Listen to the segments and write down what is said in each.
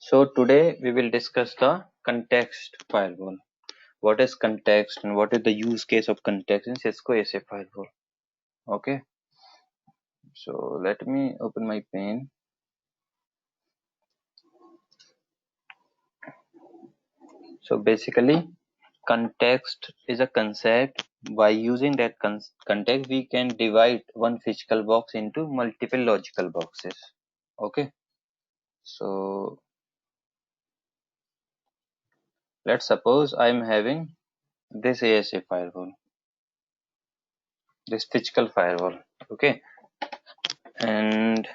So today we will discuss the context firewall. What is context and what is the use case of context in Cisco ASA firewall? Okay, so let me open my pane. So basically, context is a concept. By using that context, we can divide one physical box into multiple logical boxes. Okay, so let's suppose I'm having this ASA firewall, this physical firewall. Okay, and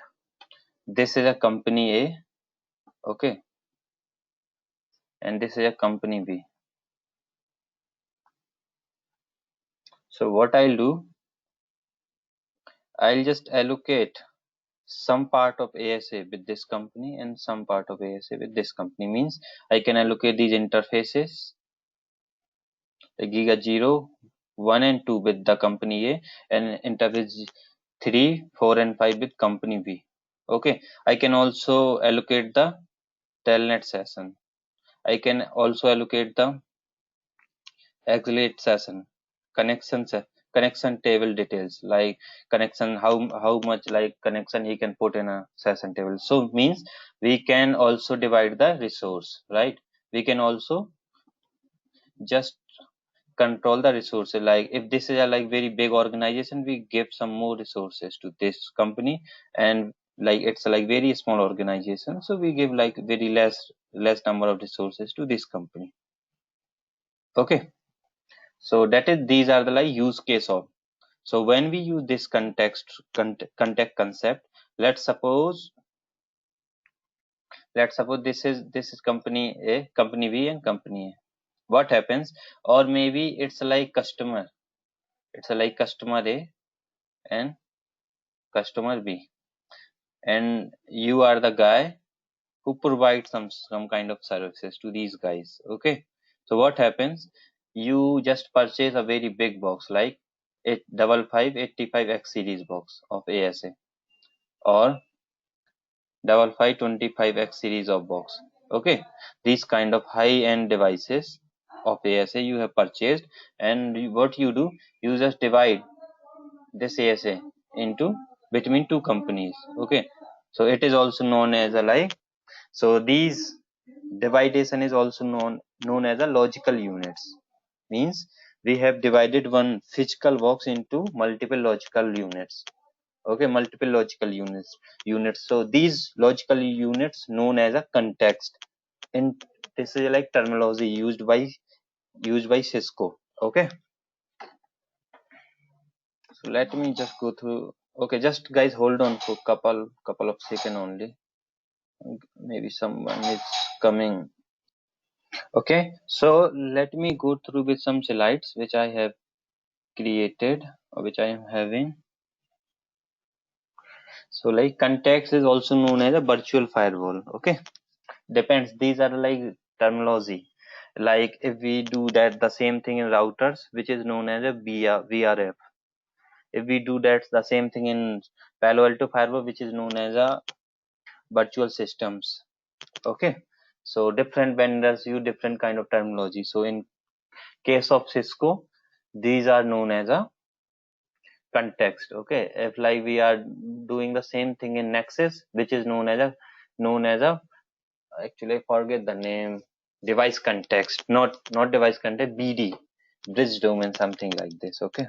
this is a company A. Okay, and this is a company B. So what I'll do, I'll just allocate some part of ASA with this company and some part of ASA with this company. Means I can allocate these interfaces, the Giga 0, 1 and 2 with the company A and interface 3, 4 and 5 with company B. Okay, I can also allocate the telnet session. I can also allocate the exit session, connection table details, like connection, how much like connection he can put in a session table. So means we can also divide the resource, right? We can also just control the resources. Like if this is a like very big organization, we give some more resources to this company, and like it's a like very small organization, so we give like very less number of resources to this company. Okay, so that is, these are the like use case of. So when we use this context concept, let's suppose this is company A, company B, and company A. What happens? Or maybe it's like customer. It's like customer A and customer B, and you are the guy who provides some kind of services to these guys. Okay. So what happens? You just purchase a very big box, like 85585X series box of ASA, or 5525X series of box. Okay, these kind of high-end devices of ASA you have purchased, and what you do, you just divide this ASA into between two companies. Okay, so it is also known as a like, so these dividation is also known as a logical units. Means we have divided one physical box into multiple logical units. Okay, multiple logical units. So these logical units known as a context, and this is like terminology used by Cisco. Okay, so let me just go through. Okay, just guys hold on for couple of second only. Maybe someone is coming. Okay, so let me go through with some slides which I have created, or which I am having. So like context is also known as a virtual firewall. Okay, depends, these are like terminology. Like if we do that the same thing in routers, which is known as a VRF. If we do that the same thing in Palo Alto firewall, which is known as a virtual systems. Okay, so different vendors use different kind of terminology. So in case of Cisco, these are known as a context. Okay, if like we are doing the same thing in Nexus, which is known as a actually I forget the name, device context, not device context, BD, bridge domain, something like this. Okay,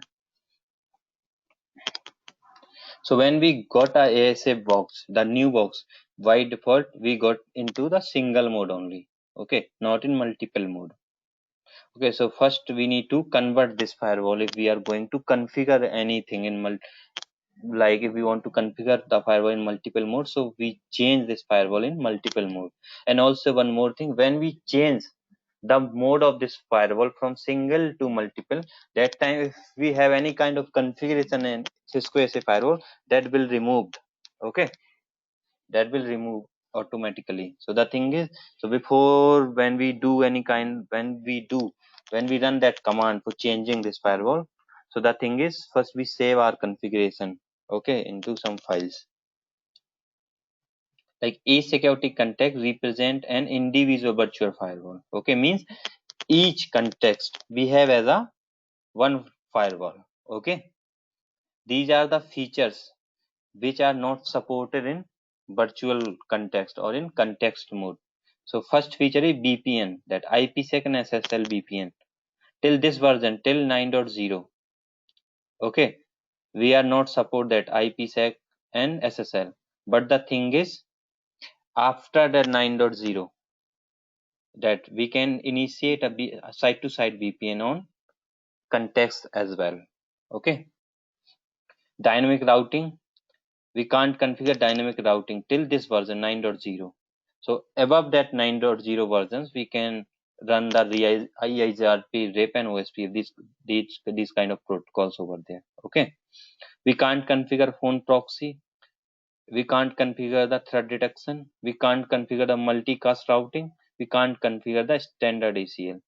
so when we got a ASA box, the new box, by default we got into the single mode only. Okay, not in multiple mode. Okay, so first we need to convert this firewall. If we are going to configure anything in like if we want to configure the firewall in multiple mode, so we change this firewall in multiple mode. And also one more thing, when we change the mode of this firewall from single to multiple, that time if we have any kind of configuration in Cisco SA firewall, that will removed. Okay, that will remove automatically. So the thing is, so before when we do any kind, when we run that command for changing this firewall, so the thing is, first we save our configuration, okay, into some files. Like each security context represent an individual virtual firewall. Okay, means each context we have as a one firewall. Okay, these are the features which are not supported in virtual context or in context mode. So first feature is VPN, that IPsec and SSL VPN. Till this version, till 9.0, okay, we are not support that IPsec and SSL. But the thing is, after the 9.0, that we can initiate a site-to-site VPN on context as well. Okay, dynamic routing, we can't configure dynamic routing till this version 9.0. So above that 9.0 versions, we can run the IIGRP, RIP, and OSPF, these kind of protocols over there. Okay, we can't configure phone proxy, we can't configure the threat detection, we can't configure the multicast routing, we can't configure the standard ACL.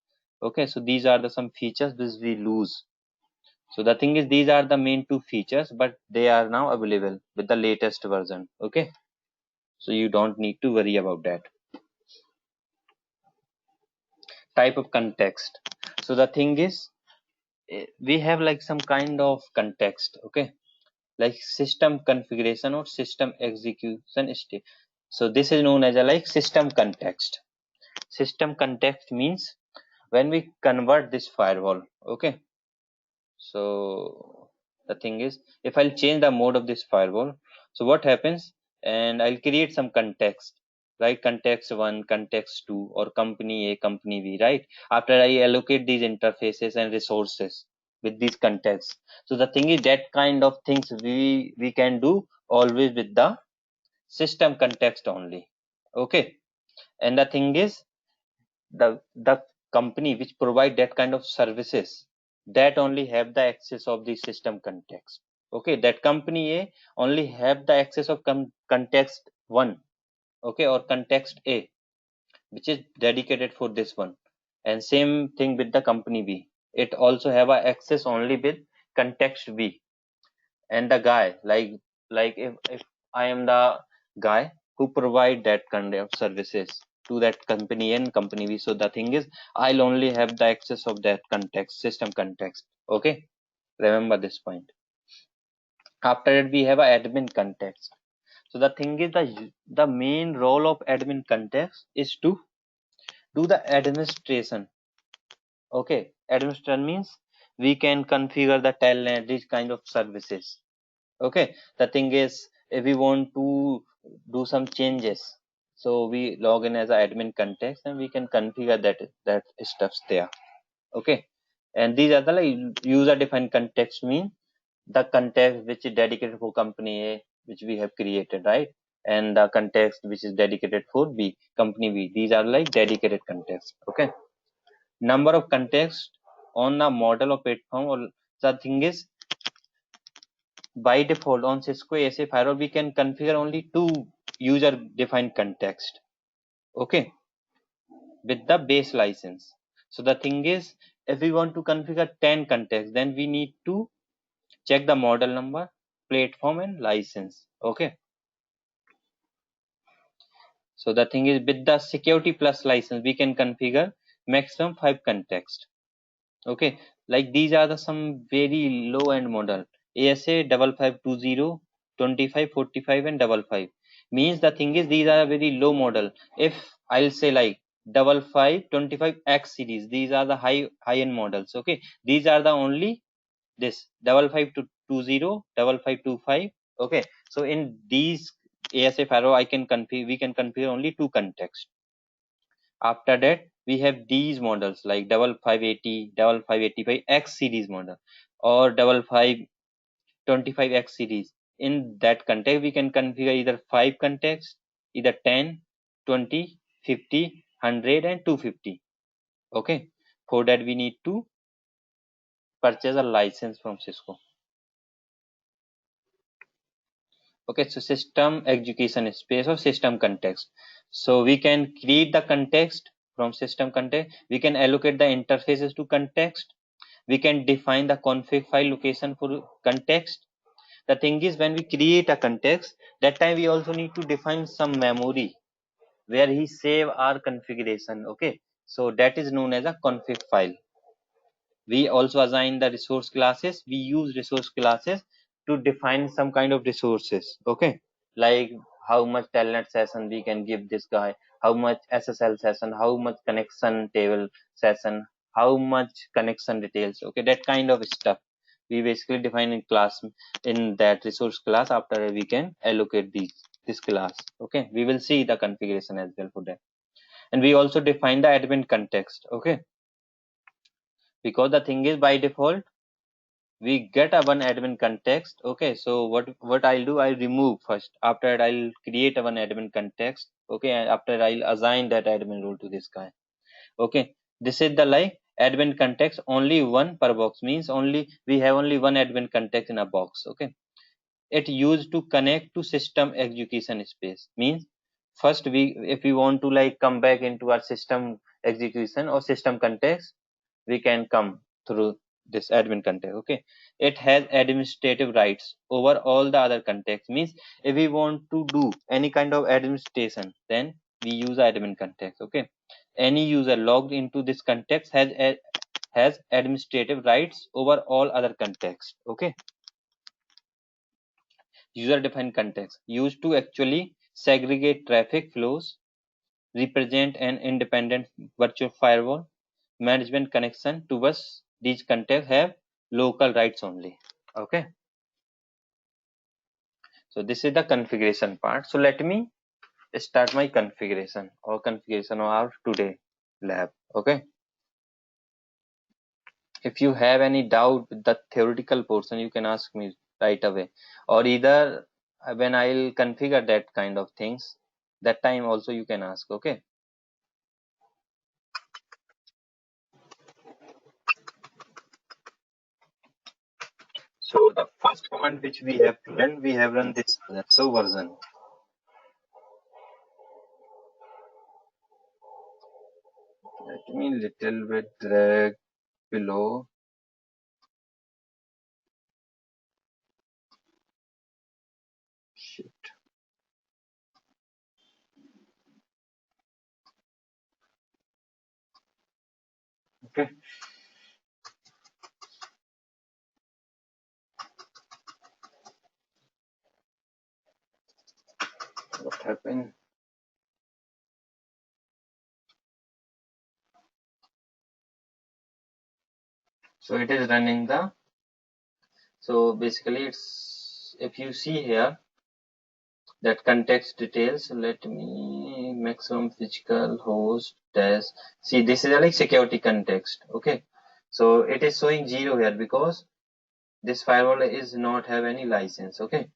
Okay, so these are the some features which we lose. So the thing is, these are the main two features, but they are now available with the latest version. Okay, so you don't need to worry about that. Type of context. So the thing is, we have like some kind of context. Okay, like system configuration or system execution state. So this is known as a like system context. System context means when we convert this firewall. Okay, so the thing is, if I'll change the mode of this firewall, so what happens, and I'll create some context, right? Context 1, context 2, or company A, company B, right? After I allocate these interfaces and resources with these contexts. So the thing is, that kind of things we can do always with the system context only. Okay, and the thing is, the company which provide that kind of services, that only have the access of the system context. Okay, that company A only have the access of context 1, okay, or context A, which is dedicated for this one. And same thing with the company B, it also have a access only with context B. And the guy, like if I am the guy who provide that kind of services to that company and company B, so the thing is, I'll only have the access of that context, system context. Okay, remember this point. After that, we have a admin context. So the thing is, the main role of admin context is to do the administration. Okay, administration means we can configure the telnet, these kind of services. Okay, the thing is, if we want to do some changes, so we log in as an admin context and we can configure that stuffs there. Okay, and these are the like user defined context, mean the context which is dedicated for company A, which we have created, right? And the context which is dedicated for B, company B, these are like dedicated context. Okay, number of context on the model of platform, or the thing is, by default on Cisco ASA firewall, we can configure only 2 user defined context. Okay, with the base license. So the thing is, if we want to configure 10 context, then we need to check the model number, platform, and license. Okay, so the thing is, with the security plus license, we can configure maximum 5 context. Okay, like these are the some very low end model, ASA 5520, 25, 45, and 55. Means the thing is, these are very low model. If I'll say like 5525X series, these are the high end models. Okay, these are the only this 5520, 5525. Okay, so in these ASA firewall, we can configure only 2 context. After that, we have these models like 5580, 5585X series model, or 5525X series. In that context, we can configure either 5 contexts, either 10, 20, 50, 100, and 250. Okay, for that we need to purchase a license from Cisco. Okay, so system execution space or system context. So we can create the context from system context. We can allocate the interfaces to context. We can define the config file location for context. the thing is, when we create a context, that time we also need to define some memory where he save our configuration. Okay, so that is known as a config file. We also assign the resource classes. We use resource classes to define some kind of resources. Okay, like how much telnet session we can give this guy, how much ssl session, how much connection table session, how much connection details. Okay, that kind of stuff we basically define in class, in that resource class. After we can allocate this class. Okay, we will see the configuration as well for that. And we also define the admin context. Okay, because the thing is, by default we get a one admin context. Okay, so what I'll do, I'll remove first. After that, I'll create a one admin context. Okay, and after I'll assign that admin role to this guy. Okay, this is the like admin context, only one per box, means only we have only one admin context in a box. Okay, it used to connect to system execution space, means first we, if we want to like come back into our system execution or system context, we can come through this admin context. Okay, it has administrative rights over all the other contexts, means if we want to do any kind of administration, then we use admin context. Okay, any user logged into this context has administrative rights over all other contexts. Okay, user defined context used to actually segregate traffic flows, represent an independent virtual firewall, management connection to us. These contexts have local rights only. Okay, so this is the configuration part. So let me start my configuration or configuration of our today lab. Okay, if you have any doubt with the theoretical portion, you can ask me right away, or either when I'll configure that kind of things, that time also you can ask. Okay, so the first command which we have run, we have run this so version. Let me little bit drag below. Shit. Okay. What happened? So it is running the. So basically, it's, if you see here, that context details, let me maximum physical host test. See, this is a like security context. Okay, so it is showing 0 here because this firewall is not have any license. Okay,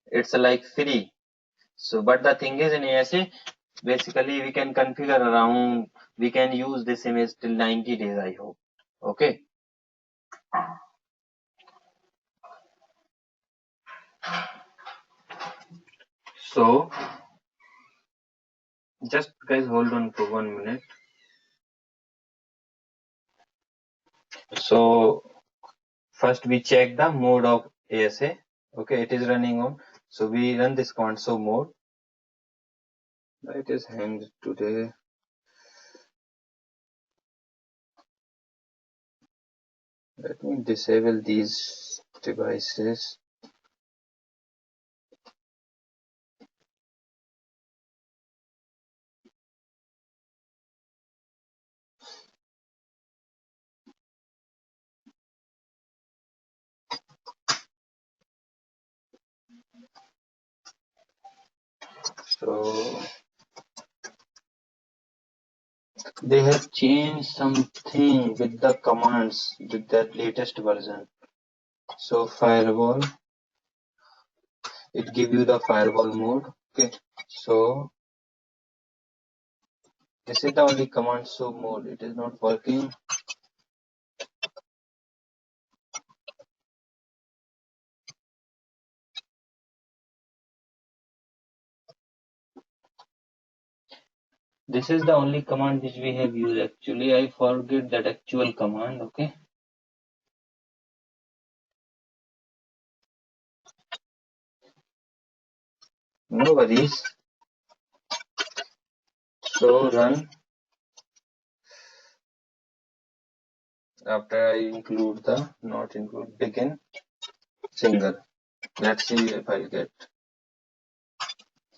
it's like free. So but the thing is, in ASA basically we can configure around, we can use this image till 90 days, I hope. Okay, so just guys hold on for 1 minute. So first we check the mode of ASA. Okay, it is running on. So we run this console mode. It is hanged today. Let me disable these devices. So they have changed something with the commands with that latest version. So firewall, it give you the firewall mode. Okay, so this is the only command so mode. It is not working. This is the only command which we have used. Actually, I forget that actual command. Okay. no worries. So run after I include the not include begin single. Let's see if I'll get.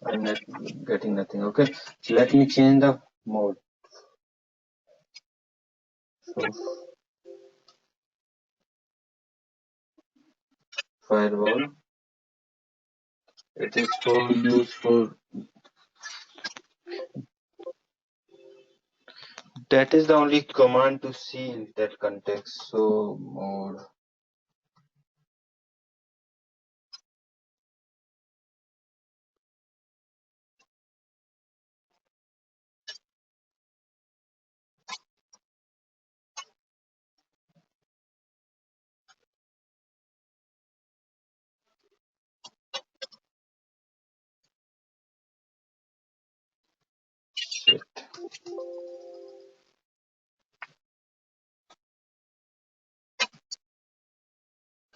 I'm not getting nothing. Okay, so let me change the mode. So firewall. It is for use for. That is the only command to seal that context. So mode. Shit.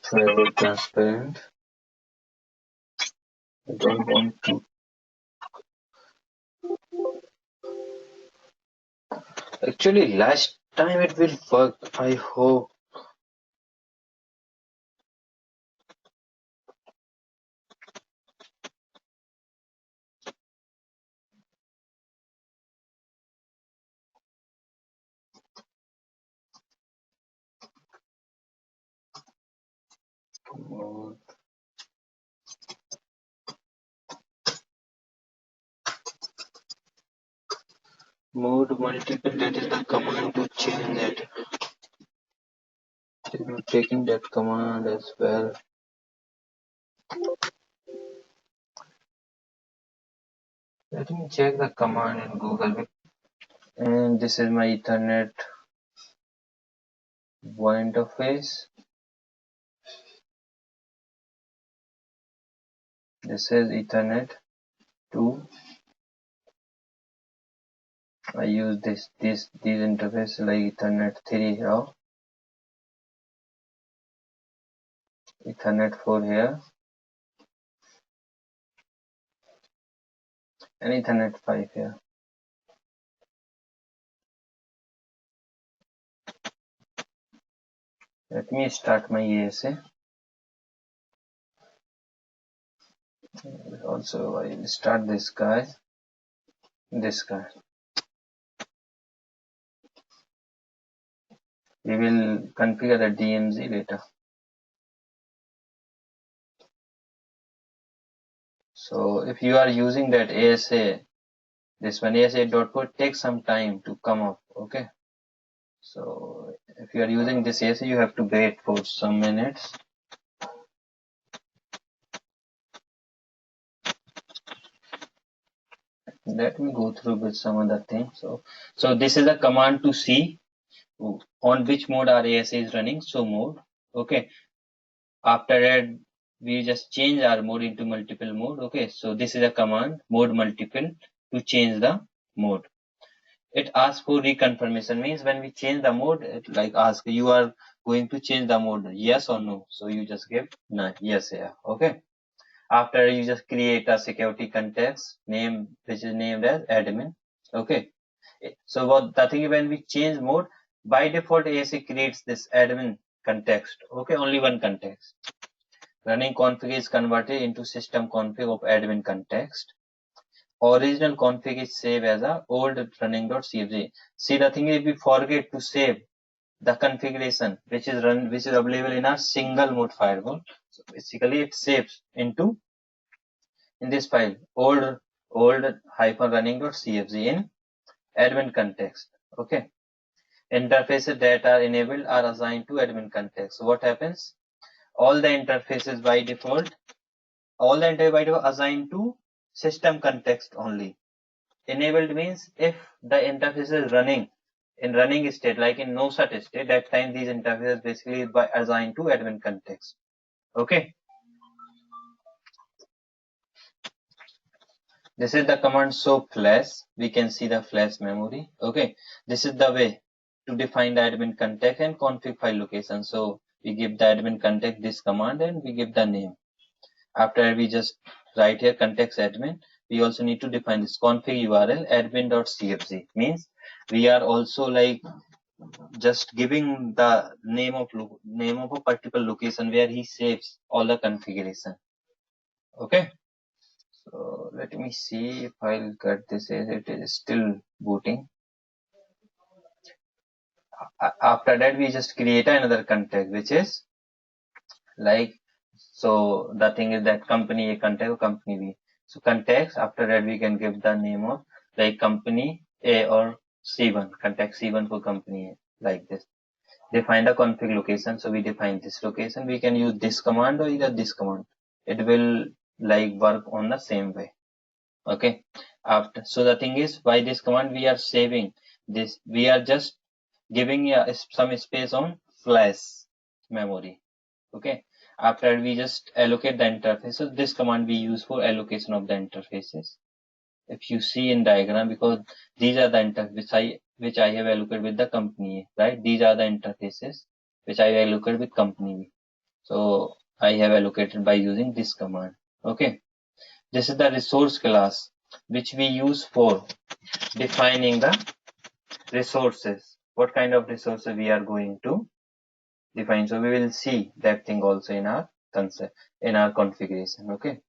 Firewall transparent. I don't want to. Actually, last time it will work. I hope. Mode, mode multiple. That is the command to change it. I'm taking that command as well. Let me check the command in Google. And this is my Ethernet interface. This is Ethernet 2. I use these interfaces like Ethernet 3 here, Ethernet 4 here, and Ethernet 5 here. Let me start my ESA. Also, I will start this guy. This guy. We will configure the DMZ later. So if you are using that ASA, this one ASA.port takes some time to come up. Okay. So if you are using this ASA, you have to wait for some minutes. Let me go through with some other things. So this is a command to see on which mode our ASA is running. So mode. Okay. After that, we just change our mode into multiple mode. Okay. So this is a command mode multiple to change the mode. It asks for reconfirmation, means when we change the mode, it like ask you are going to change the mode, yes or no. So you just give no, yes, yeah. Okay. After you just create a security context name which is named as admin. Okay. So what the thing is, when we change mode, by default ASA creates this admin context. Okay, only one context. Running config is converted into system config of admin context. Original config is saved as a old running.cfg. See, the thing is, we forget to save the configuration which is available in our single mode firewall. So basically it saves into in this file old -running.cfg in admin context. Okay. Interfaces that are enabled are assigned to admin context. So what happens? All the interfaces by default assigned to system context only. Enabled means if the interface is running in running state, like in no such state, that time these interfaces basically by assigned to admin context. Okay. This is the command show flash. We can see the flash memory. Okay. This is the way to define the admin context and config file location. So we give the admin context this command and we give the name. After we just write here context admin. We also need to define this config URL admin.cfg, means we are also like just giving the name of a particular location where he saves all the configuration. Okay, so let me see if I'll cut this as it is still booting. After that we just create another context which is like, so the thing is that company A context or company B. So context, after that we can give the name of like company A or C1, context C1 for company A, like this. Define the config location. So we define this location. We can use this command or either this command. It will like work on the same way. Okay. After, so the thing is, by this command we are saving this. We are just giving some space on flash memory. Okay. After we just allocate the interface. So this command we use for allocation of the interfaces. If you see in diagram, because these are the interfaces which I have allocated with the company, right? These are the interfaces which I allocate with company. So I have allocated by using this command. Okay. This is the resource class which we use for defining the resources. What kind of resources we are going to define. So we will see that thing also in our concept, in our configuration. Okay.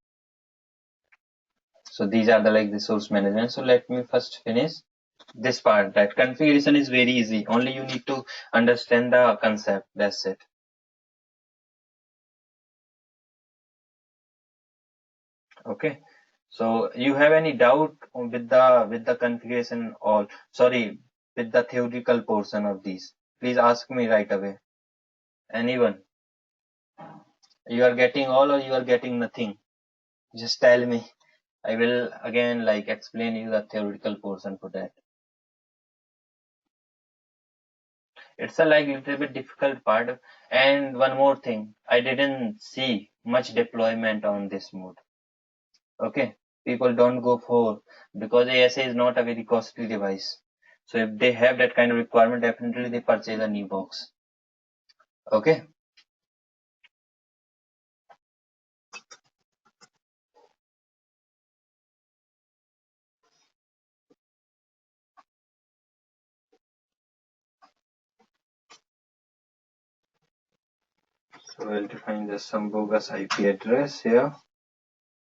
So these are the like resource management. So let me first finish this part. That configuration is very easy. Only you need to understand the concept. That's it. Okay. So you have any doubt with the configuration or sorry with the theoretical portion of these? Please ask me right away. Anyone? You are getting all or you are getting nothing? Just tell me. I will again like explain you the theoretical portion for that. It's a like little bit difficult part. And one more thing, I didn't see much deployment on this mode. Okay, people don't go for, because ASA is not a very costly device. So if they have that kind of requirement, definitely they purchase a new box. Okay. So I'll define the some bogus IP address here,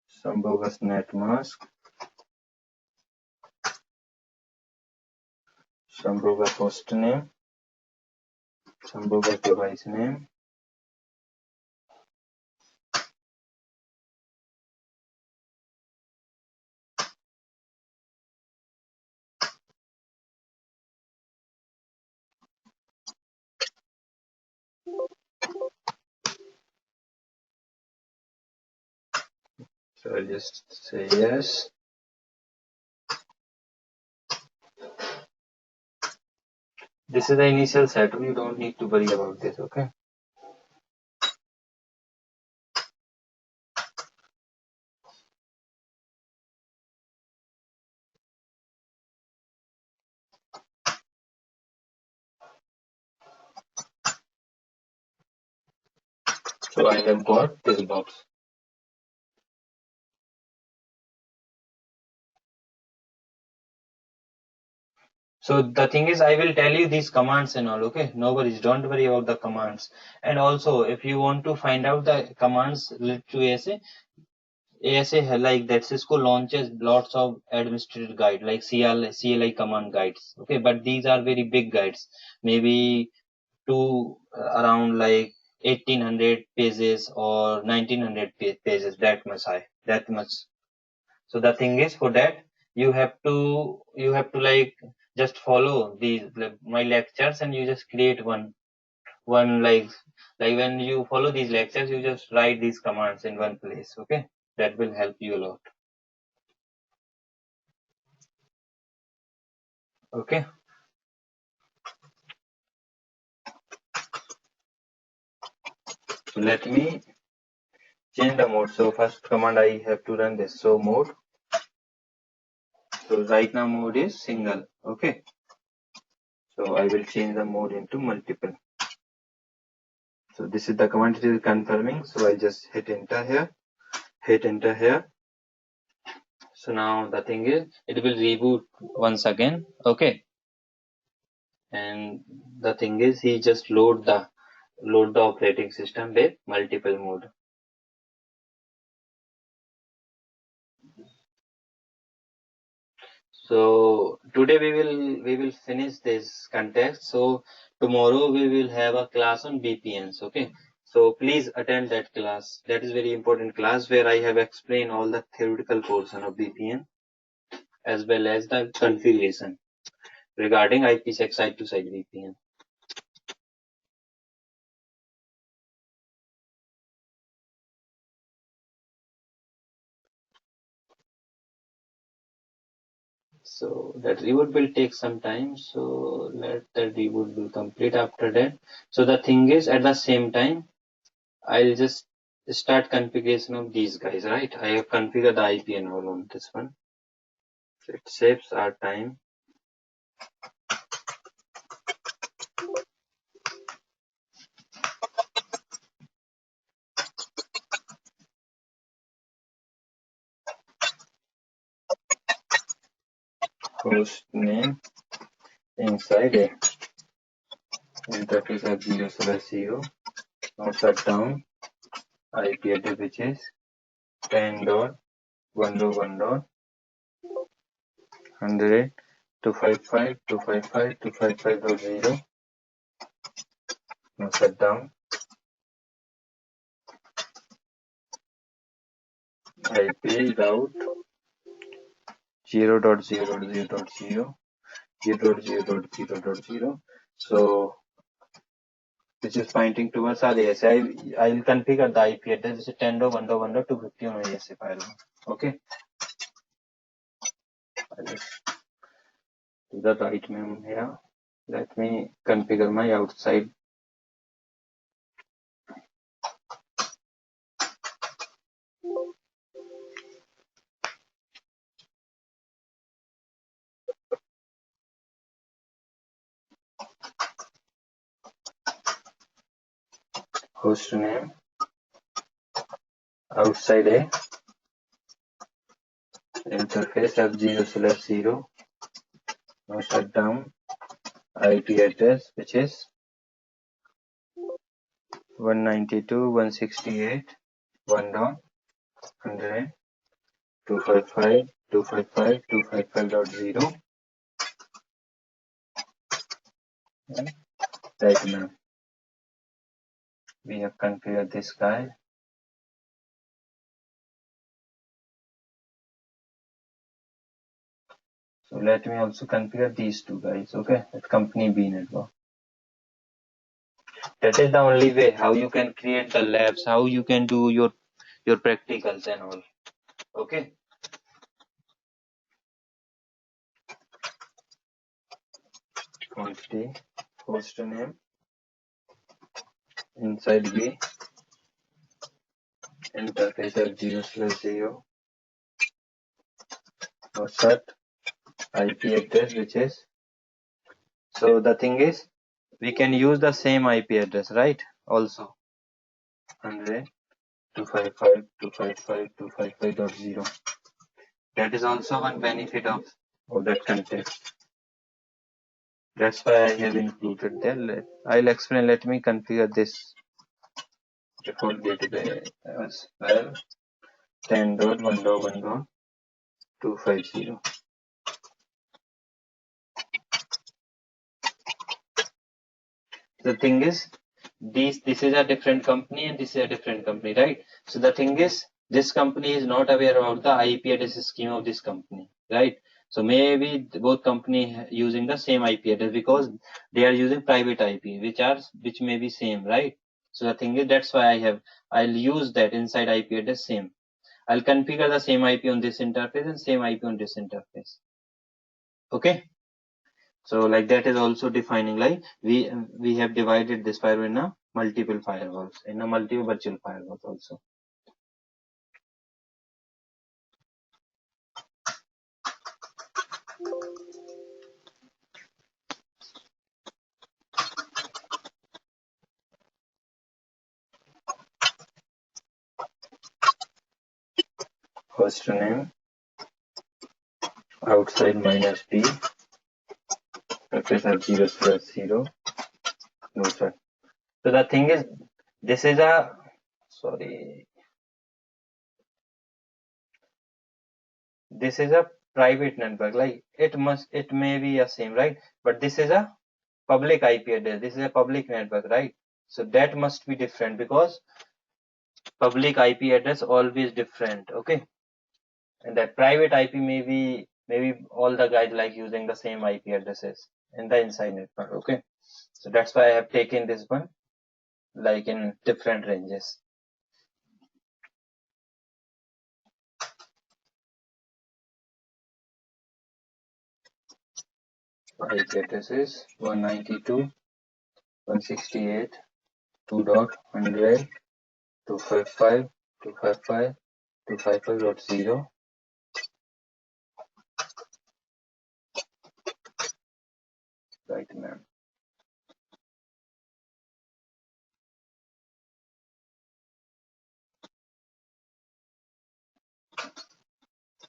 some bogus net mask, some bogus host name, some bogus device name. So I'll just say yes. This is the initial setup. You don't need to worry about this. Okay. So I have got this box. So the thing is, I will tell you these commands and all, okay? No worries, don't worry about the commands. And also, if you want to find out the commands related to ASA like that Cisco launches lots of administrative guide like CLI command guides, okay? But these are very big guides, maybe to around like 1800 pages or 1900 pages, that much high, that much. So the thing is, for that you have to like just follow these like, my lectures, and you just create one like when you follow these lectures you just write these commands in one place. Okay, that will help you a lot. Okay, so let me change the mode. So first command I have to run this. So mode, so right now mode is single. Okay, so I will change the mode into multiple. So this is the command, it is confirming. So I just hit enter here, So now the thing is, it will reboot once again, okay? And the thing is, he just load the operating system with multiple mode. So today we will finish this context. So tomorrow we will have a class on VPNs, okay? So please attend that class. That is very important class where I have explained all the theoretical portion of VPN as well as the configuration regarding IPsec side-to-side VPN. So that reboot will take some time. So let that reboot will complete after that. So the thing is, at the same time, I'll just start configuration of these guys, right? I have configured the IP and all on this one. So it saves our time. Host name inside a interface of 0/0. Now shut down IP address which is 10.1.1.100.255.255.255.0. Now shut down IP route 0.0.0.0. So which is pointing towards our ASA. I will configure the IP address which is 10.1.1.250 on ASA firewall. Okay. I will do the right name here. Let me configure my outside. Host name outside a interface of 0/0. Now shut down IP address which is 192.168.100.255.255.255.0. Right now we have configured this guy. So let me also configure these two guys, okay, at company B network. That is the only way how you can create the labs, how you can do your practicals and all. Okay. Quantity, host name, inside B, interface of 0/0, set IP address which is. So the thing is, we can use the same IP address, right? Also 100.255.255.255.0. That is also one benefit of that context. That's why I have included there. I'll explain. Let me configure this default gateway as well. 10.1.1.250. The thing is, this is a different company and this is a different company, right? So the thing is, this company is not aware about the IP address scheme of this company, right? So maybe both company using the same IP address because they are using private IP, which may be same, right? So the thing is, that's why I'll use that inside IP address same. I'll configure the same IP on this interface and same IP on this interface. Okay. So like that is also defining, like we have divided this firewall in a multiple firewalls, in a multiple virtual firewalls also. Host name outside minus D, surface of 0 plus 0, no sir. So the thing is, this is a, sorry, this is a private network, like it may be a same, right? But this is a public IP address, this is a public network, right? So that must be different, because public IP address always different, okay? And that private IP maybe all the guys like using the same IP addresses in the inside network, okay? So that's why I have taken this one like in different ranges. IP address is 192.168.2.100 255 255 255.0. Right, ma'am.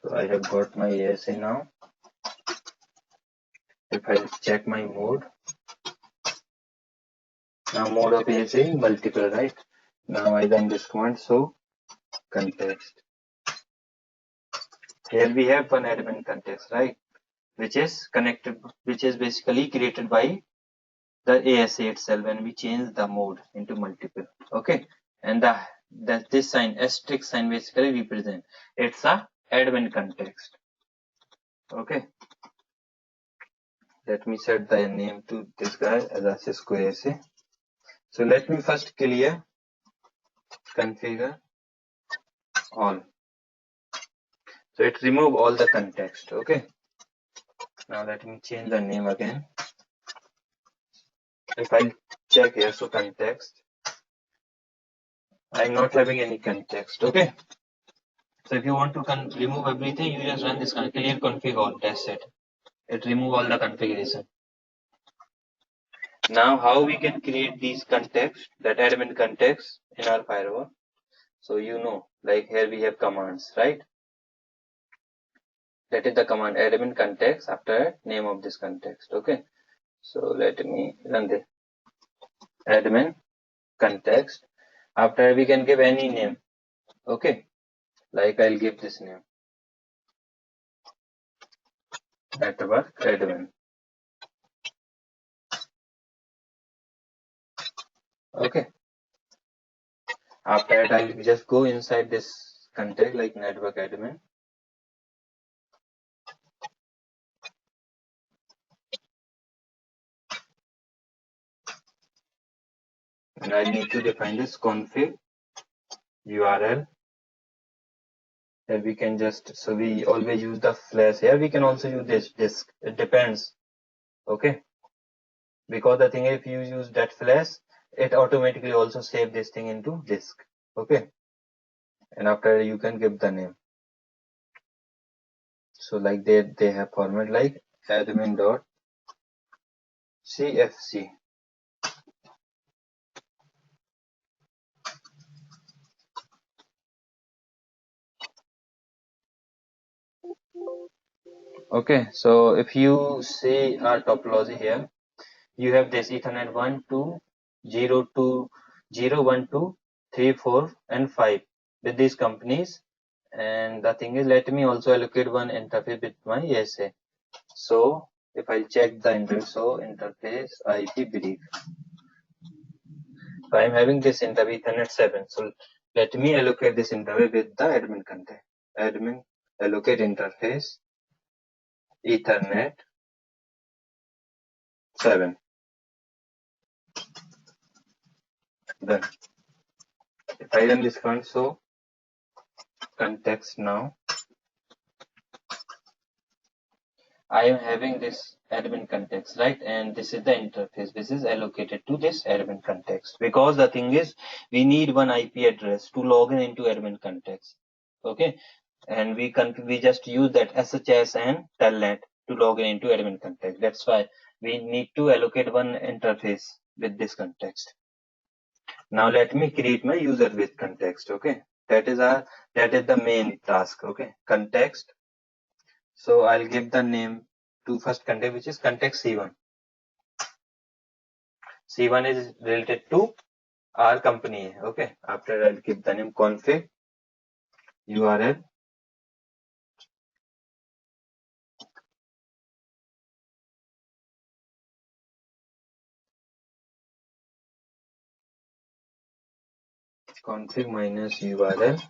So I have got my ASA now. If I check my mode, now mode of ASA is multiple, right? Now I run this command, so context. Here we have one admin context, right? Which is connected, which is basically created by the ASA itself when we change the mode into multiple, okay? And this sign, asterisk sign, basically represent it's a admin context, okay? Let me set the name to this guy as a Cisco ASA. So let me first clear configure all. So it remove all the context, okay? Now let me change the name again. If I check here, so context, I'm not having any context, okay? So if you want to remove everything, you just run this clear config all, that's it. It remove all the configuration. Now how we can create these context, that admin context in our firewall? So you know, like here we have commands, right? That is the command admin context after name of this context, okay? So let me run this admin context. After we can give any name, okay? Like I'll give this name, network admin, okay? After that, I'll just go inside this context like network admin. And I need to define this config URL. And we can just, so we always use the flash here. We can also use this disk. It depends, okay? Because the thing, if you use that flash, it automatically also save this thing into disk, okay? And after you can give the name. So like they have format like admin.cfc. Okay, so if you see our topology here, you have this Ethernet 1, 2, 0, 2, 0, 1, 2, 3, 4, and 5 with these companies. And the thing is, let me also allocate one interface with my ASA. So if I check the interface, so interface IP brief. So I'm having this interface Ethernet 7. So let me allocate this interface with the admin content. Admin allocate interface Ethernet 7. Then if I run this command, so context now, I am having this admin context, right? And this is the interface. This is allocated to this admin context, because the thing is, we need one IP address to log in into admin context, okay? And we just use that SHS and telnet to log in into admin context. That's why we need to allocate one interface with this context. Now let me create my user with context, okay? That is the main task, okay? Context. So I'll give the name to first context, which is context C1. C1 is related to our company. Okay. After I'll give the name config URL. Config minus URL.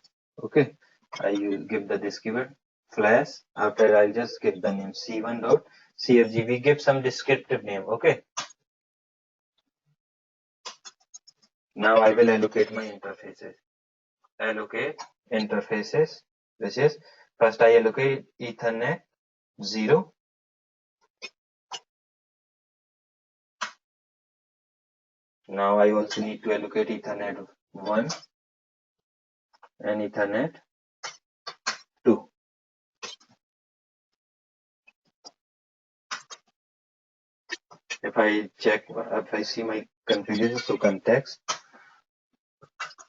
Okay. I will give this keyword flash. After I'll just give the name C1.cfg. We give some descriptive name. Okay. Now I will allocate my interfaces. Allocate interfaces, which is first I allocate Ethernet 0. Now I also need to allocate Ethernet 1 and Ethernet 2. If I see my configuration, so context.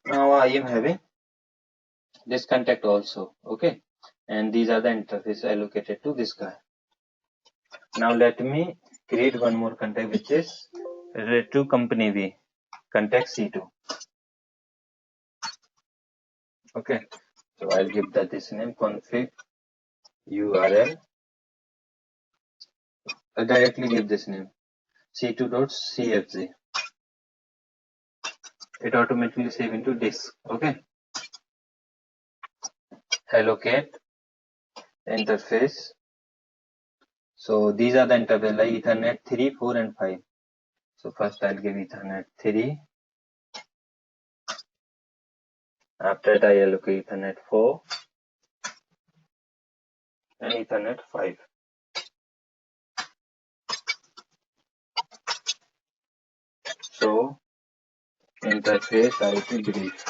Now I am having this contact also. Okay. And these are the interfaces allocated to this guy. Now let me create one more contact, which is related to company B, contact C2. Okay. So I'll give this name config URL. I'll directly give this name c2.cfg. It automatically save into disk. Okay. Allocate interface. So these are the interface like Ethernet 3, 4 and 5. So first I'll give Ethernet 3. After that I allocate Ethernet 4 and Ethernet 5. So interface IP brief.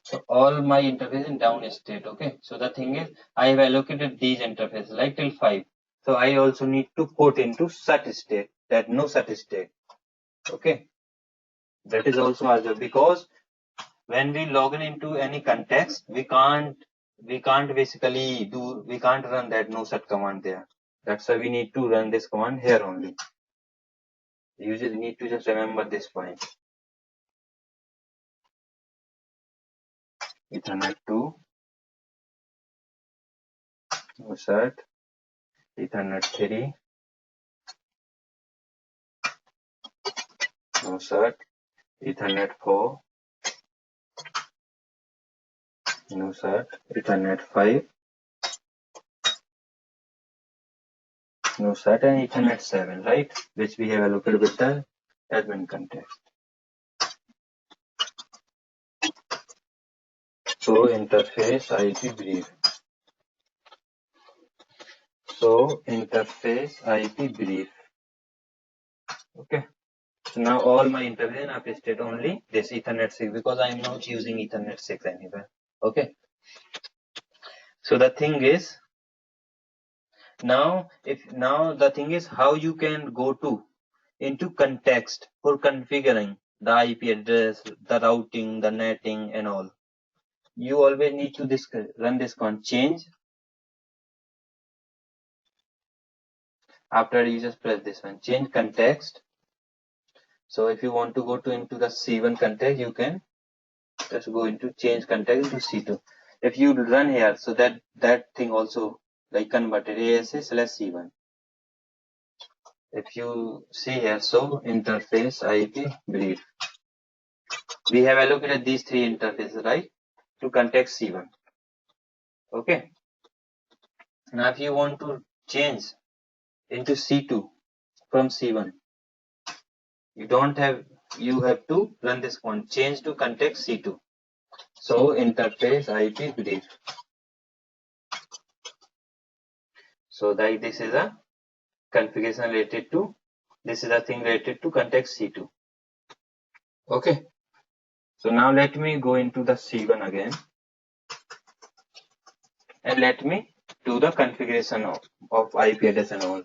So all my interface in down state. Okay. So the thing is, I have allocated these interfaces like till 5. So I also need to put into such state, that no such state. Okay. That is also our job, because when we log in into any context, we can't basically we can't run that no such command there. That's why we need to run this command here only. You just need to just remember this point. Ethernet 2, no such. Ethernet 3, no such. Ethernet 4, no such. Ethernet 5, no such, and Ethernet 7, right? Which we have allocated with the admin context. So interface IP brief. So interface IP brief. Okay. So now all my interface are pasted only this Ethernet 6, because I am not using Ethernet 6 anywhere. Okay. So the thing is, now the thing is how you can go to into context for configuring the IP address, the routing, the netting and all. You always need to run this command change. After you just press this one, change context. So if you want to go to into the C1 context, you can just go into change context to C2. If you run here, so that thing also like converted ASA/C1. If you see here, so interface IP brief. We have allocated these 3 interfaces, right, to context C1. Okay. Now if you want to change into C2 from C1, you have to run this command change to context C2. So interface IP brief. So that this is a configuration related to, this is a thing related to context C2. Okay. So now let me go into the C1 again and let me do the configuration of IP address and all.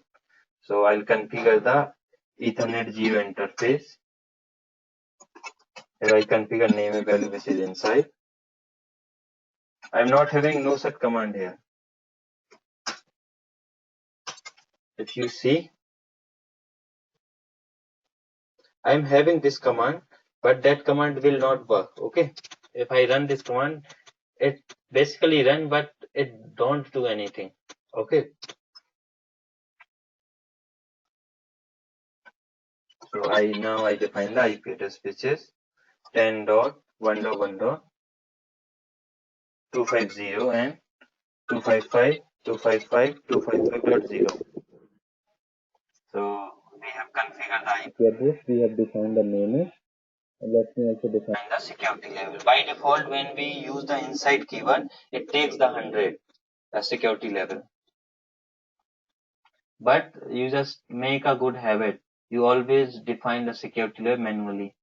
So I'll configure the Ethernet 0 interface. Here I configure name and value which is inside. I'm not having no such command here. if you see, I'm having this command, but that command will not work. Okay, if I run this command, it basically run, but it don't do anything. Okay, so now I define the IP address, which is 10.1.1.250 and 255.255.255.0. So we have configured the IP address, we have defined the name, and let me also define the security level. By default, when we use the inside keyword, it takes the 100, the security level. But you just make a good habit. You always define the security level manually.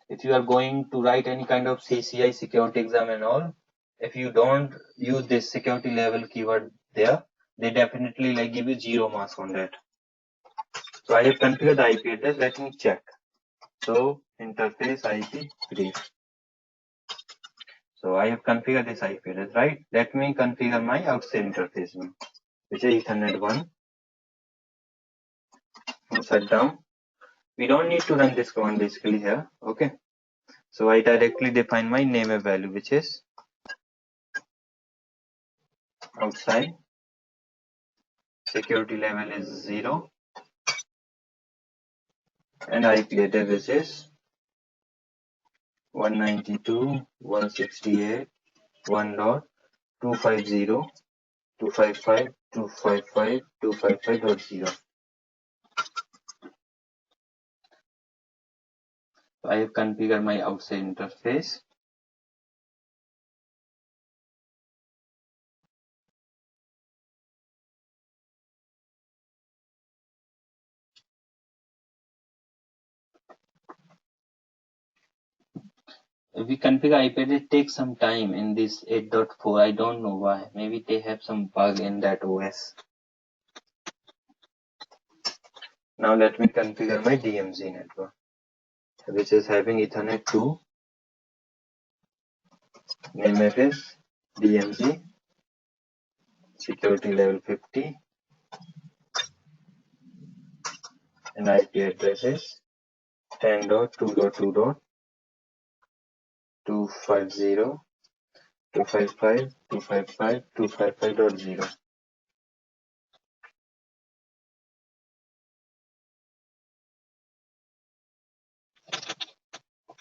If you are going to write any kind of CCI security exam and all, if you don't use this security level keyword there, they definitely like give you 0 marks on that. So I have configured the IP address. Let me check. So interface IP brief. So I have configured this IP address, right? Let me configure my outside interface now, which is Ethernet 1. Shut down. We don't need to run this command basically here. Okay. So I directly define my name value, which is outside. Security level is 0. And IP address, which is 192.168.1.250.255.255.255.0. So I have configured my outside interface. If we configure IP address, it takes some time in this 8.4. I don't know why. Maybe they have some bug in that OS. Now let me configure my DMZ network, which is having Ethernet 2. Name it is DMZ. Security level 50. And IP address is 10.2.2.250.255.255.255.0.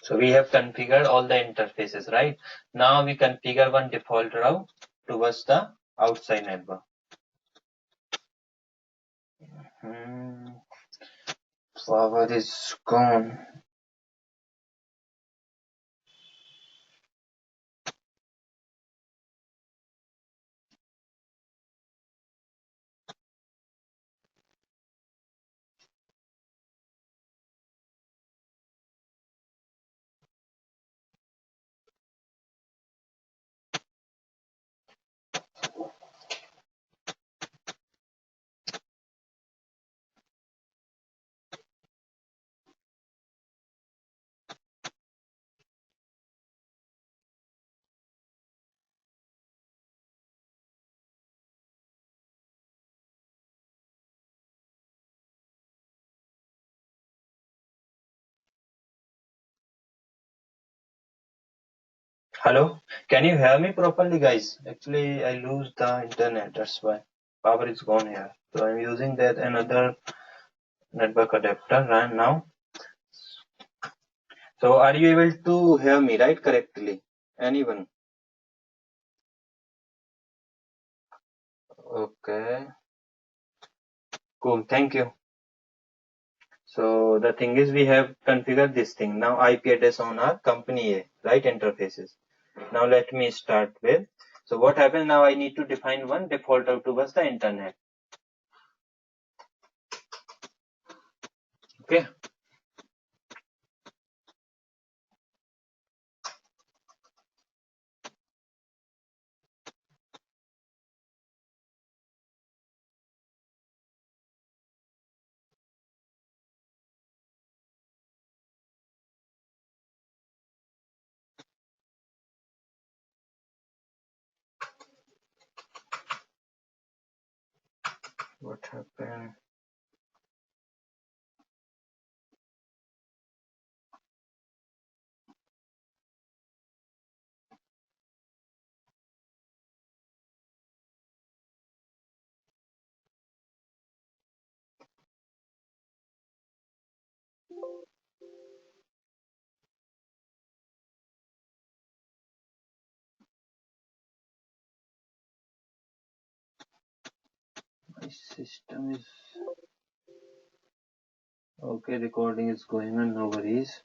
So we have configured all the interfaces, right? Now we configure one default route towards the outside network. Power is gone. Hello, can you hear me properly, guys? Actually, I lose the internet, that's why. Power is gone here. So I'm using that another network adapter right now. So are you able to hear me, right, correctly? Anyone? Okay. Cool, thank you. So the thing is, we have configured this thing. Now IP address on our company A, right, interfaces. Now let me start with, so what happens now, I need to define one default route towards the internet. Okay. What happened? My system is okay. Recording is going on. No worries.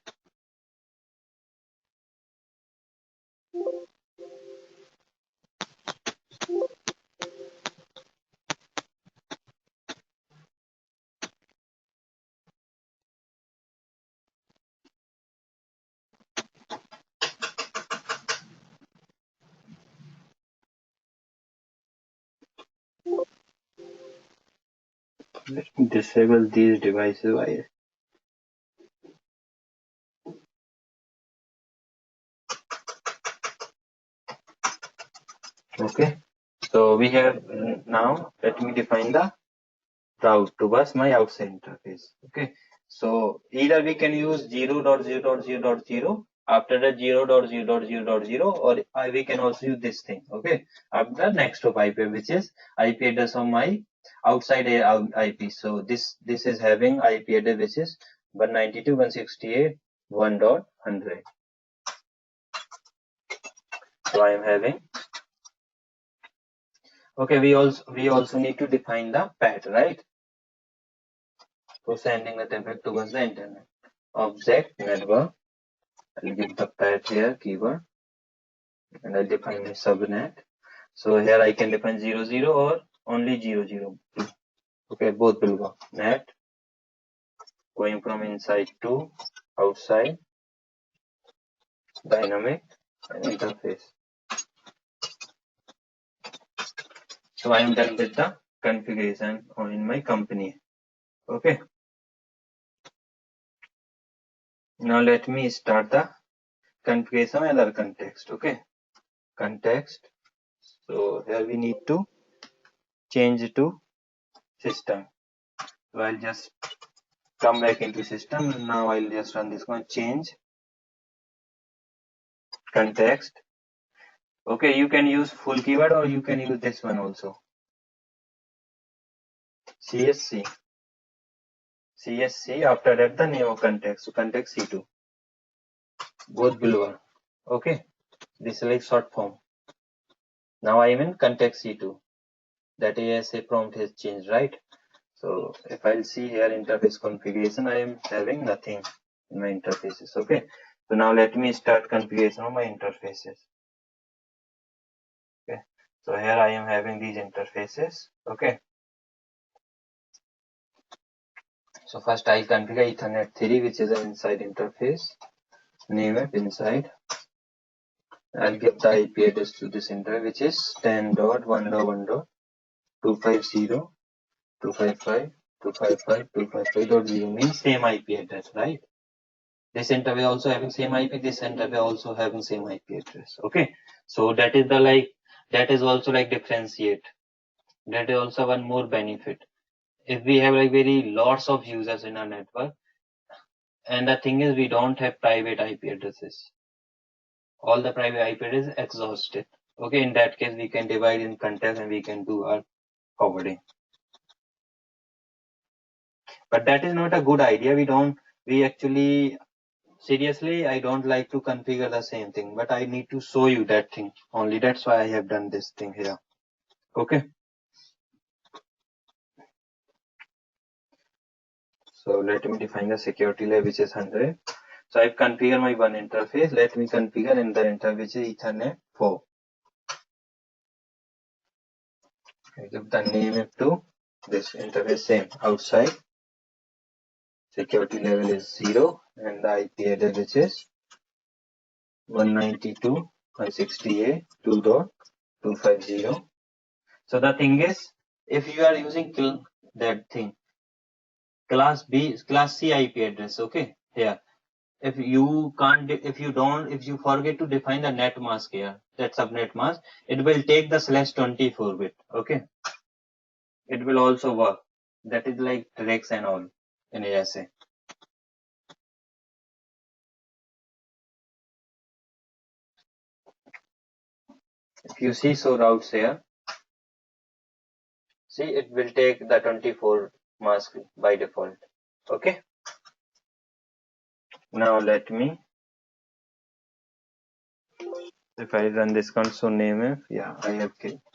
Let me disable these devices. Okay. So we have now. Let me define the route towards my outside interface. Okay. So either we can use 0.0.0.0 after the 0.0.0.0, or we can also use this thing. Okay. After next of IP, which is IP address of my outside IP. So this is having IP address which is 192.168.1.100. So I am having. Okay. We also need to define the path, right? For sending the traffic towards the internet. Object network. I'll give the path here keyword, and I'll define my subnet. So here I can define 00 or only 002. Okay, both will work. Net going from inside to outside, dynamic and interface. So I am done with the configuration in my company. Okay. Now let me start the configuration and other context. Okay. Context. So here we need to change to system. So I'll just come back into system. Now I'll just run this one, change context. Okay, you can use full keyword or you can use this one also. CSC. CSC, after that the name of context. So context C2. Both will work. Okay. This is like short form. Now I am in context C2. That ASA prompt has changed, right? So if I'll see here interface configuration, I am having nothing in my interfaces. Okay. So now let me start configuration of my interfaces. Okay. So here I am having these interfaces. Okay. So first I'll configure Ethernet 3, which is an inside interface. Name it inside. I'll give the IP address to this interface, which is 10.1.1.250.255.255.255.0 means same IP address, right? This interface also having same IP, this interface also having same IP address. Okay. So that is that is also like differentiate. That is also one more benefit. If we have like very lots of users in our network, and the thing is we don't have private IP addresses. All the private IP addresses exhausted. Okay, in that case we can divide in context and we can do our forwarding. But that is not a good idea. We actually, seriously, I don't like to configure the same thing, but I need to show you that thing only. That's why I have done this thing here. Okay. So let me define the security layer, which is 100. So I've configured my one interface. Let me configure another interface, which is Ethernet 4. I give the name to this interface same outside. Security level is 0 and the IP address which is 192.168.2.250. So the thing is, if you are using that thing, class C IP address, okay, here. If you forget to define the net mask here, that subnet mask, it will take the /24 bit, okay. it will also work. That is like tricks and all in ASA. If you see so routes here, see it will take the 24 mask by default. Okay. Now let me, if I run this console name, yeah, I have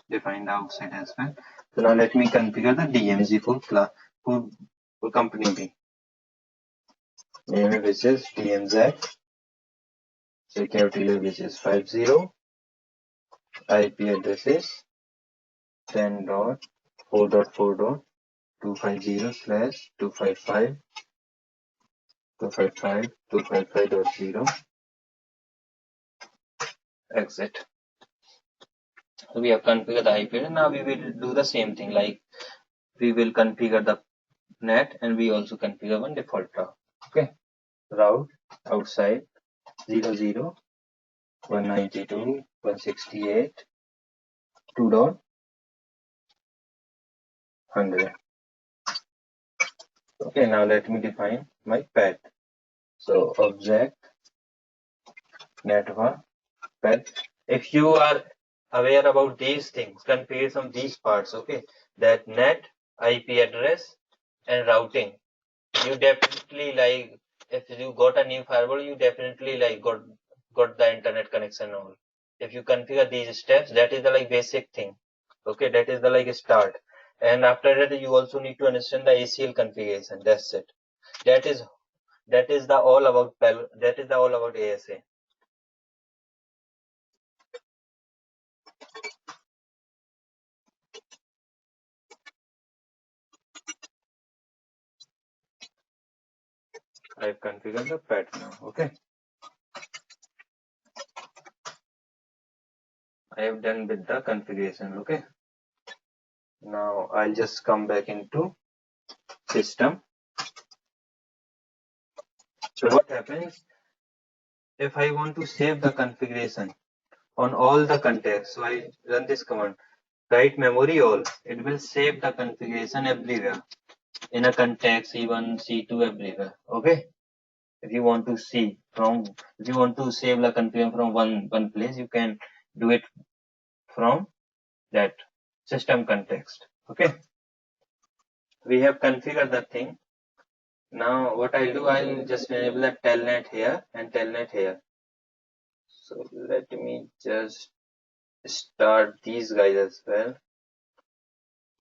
defined outside as well. So now let me configure the DMZ for class for company B. Name which is DMZ, security layer which is 50, IP address is 10.4.4.250/255.255.255.0 exit. So we have configured the IP address. Now we will do the same thing, like we will configure the net and we also configure one default route. Okay, route outside 00.192.168.2.100. Okay, now let me define my path. So object network path. If you are aware about these things, configuration of these parts, okay, that net, IP address and routing, you definitely like, if you got a new firewall, you definitely like got the internet connection all. If you configure these steps, that is the like basic thing. Okay, that is the like start. And after that, you also need to understand the ACL configuration. That's it. That is the all about ASA. I've configured the path now. Okay, I have done with the configuration. Okay, now I'll just come back into system. So what happens if I want to save the configuration on all the contexts? So I run this command, write memory all. It will save the configuration everywhere in a context, C1, C2, everywhere. Okay. If you want to save the configuration from one place, you can do it from that system context. Okay. We have configured the thing. Now what I'll do, I'll just enable the telnet here and telnet here. So let me just start these guys as well.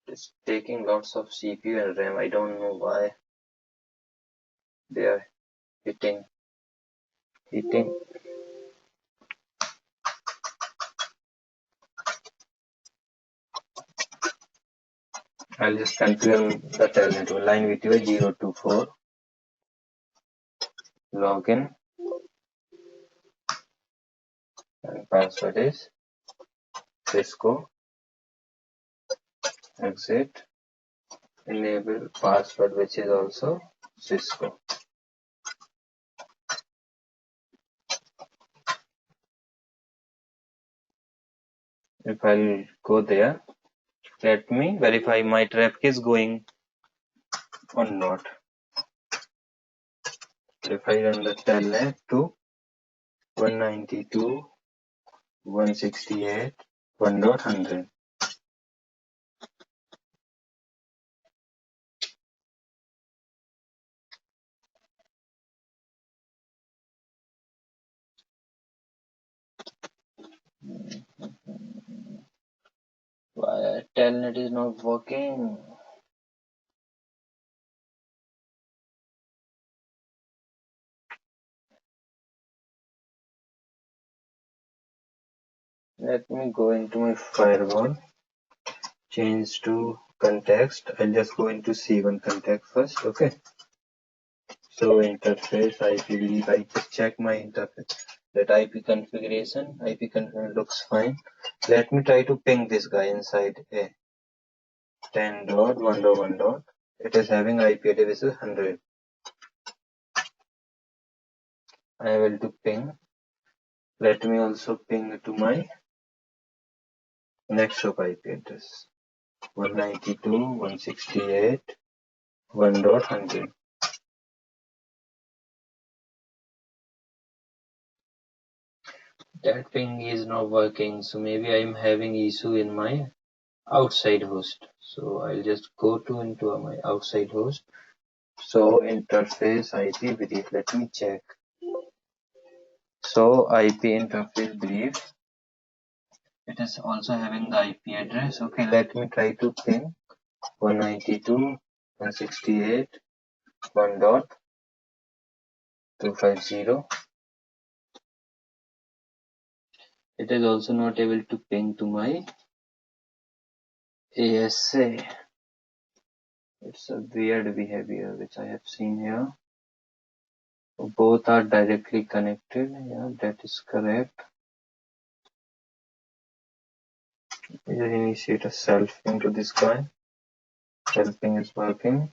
It's taking lots of CPU and RAM. I don't know why they are hitting. I'll just configure the telnet line VTY 024 login and password is Cisco. Exit, enable password which is also Cisco. If I'll go there, let me verify my traffic is going or not. If I run the telnet to 192.168.1.100, why telnet is not working? Let me go into my firewall, change to context. I'll just go into C1 context first. Okay. So interface, IP, I just check my interface. That IP configuration looks fine. Let me try to ping this guy inside a 10.1.1. It is having IP address 100. I will do ping. Let me also ping to my next hop IP address. 192.168.1.100. That ping is not working, so maybe I'm having issue in my outside host. So I'll just go to into my outside host. So interface IP brief, let me check. So IP interface brief, it is also having the IP address. Okay, let me try to ping 192.168.1.250. It is also not able to ping to my ASA. It's a weird behavior which I have seen here. Both are directly connected. Yeah, that is correct. We just initiate a self ping to this guy. Self ping is working.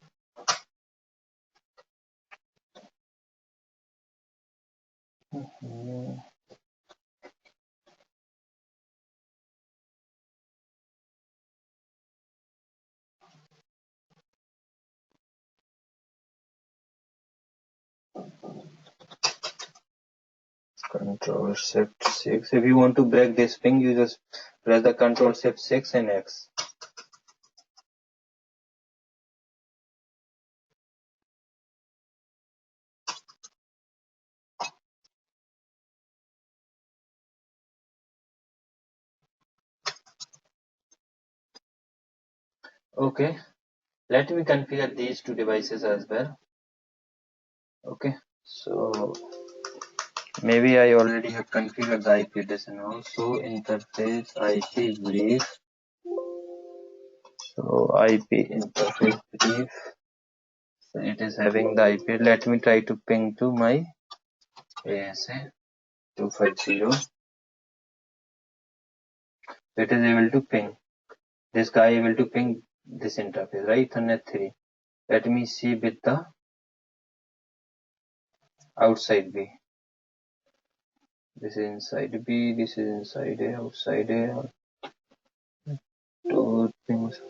Control Shift 6. If you want to break this ping, you just press the Control Shift 6 and X. Okay, let me configure these two devices as well. Okay, so maybe I already have configured the IP address and also interface IP brief. So IP interface brief. So it is having the IP. Let me try to ping to my ASA 250. It is able to ping. This guy able to ping this interface, right? Ethernet 3. Let me see with the outside B. This is inside B, this is inside A, outside A. Two things.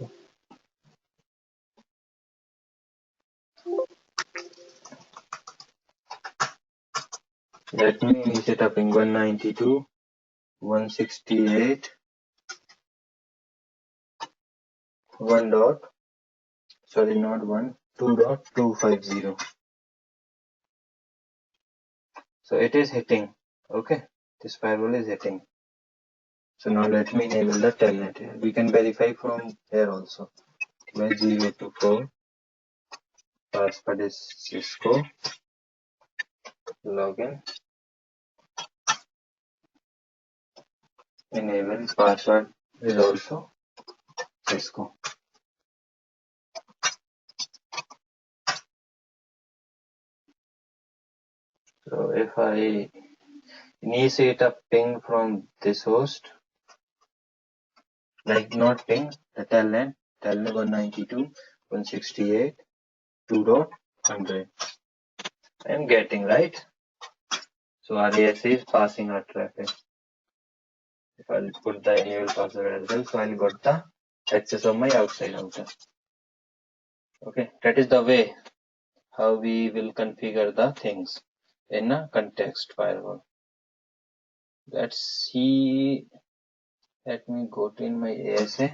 Let me set up in 192.168. 1 dot, sorry, not 1, 2.250. So it is hitting. Okay, this firewall is hitting. So now let me enable the telnet here. We can verify from here also. 024, password is Cisco, login, enable, password is also Cisco. So if I initiate a ping from this host, like not ping, the telnet 192.168.2.100. I'm getting, right? So RAS is passing our traffic. If I'll put the enable password as well, so I'll got the access of my outside router. Okay, that is the way how we will configure the things in a context firewall. Let's see. Let me go to in my ASA.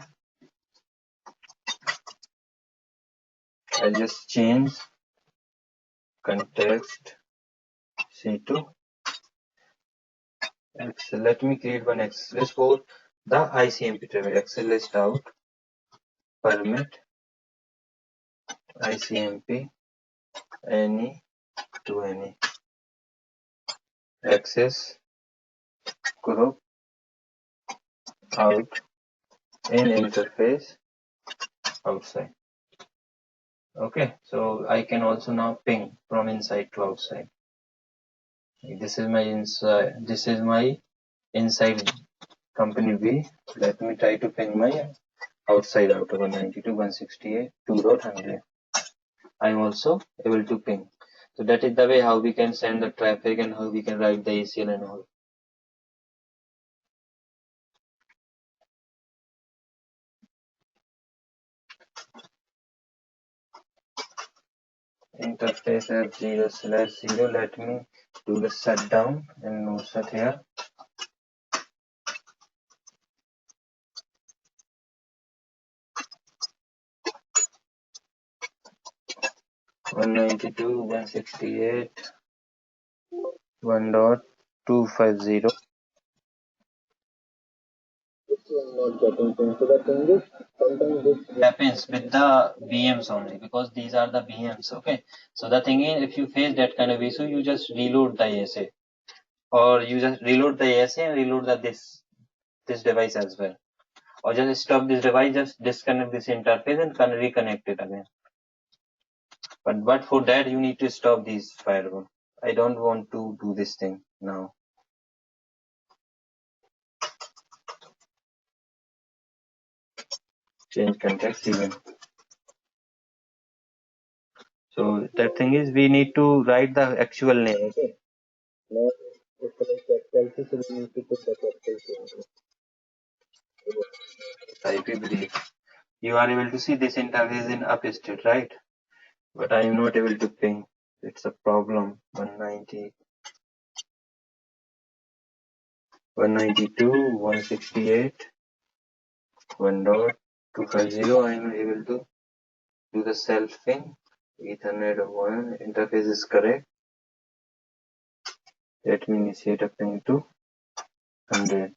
I'll just change context C2 Excel. Let me create one Excel list for the ICMP traffic. Excel list out permit ICMP any to any access group out in interface outside. Okay, so I can also now ping from inside to outside. This is my inside. This is my inside company B. Let me try to ping my outside out of 192.168.2.100. I'm also able to ping. So that is the way how we can send the traffic and how we can write the ACL and all. interface F0/0. Let me do the shutdown and no shut here. One 192.168.1.250. Not getting things. So the thing is, sometimes this happens with the VMs only, because these are the VMs. Okay, so the thing is, if you face that kind of issue, you just reload the ASA, or you just reload the ASA and reload this device as well, or just stop this device, just disconnect this interface and reconnect it again. But for that you need to stop these firewall. I don't want to do this thing now. Change context even. So that thing is, we need to write the actual name. Okay. Now if capital C, so we need to put the capital C. IP brief. You are able to see this interface in up state, right? But I am not able to ping. It's a problem. 190, 192, 168, 1.250. I am able to do the self ping. Ethernet 1 interface is correct. Let me initiate a ping to 100.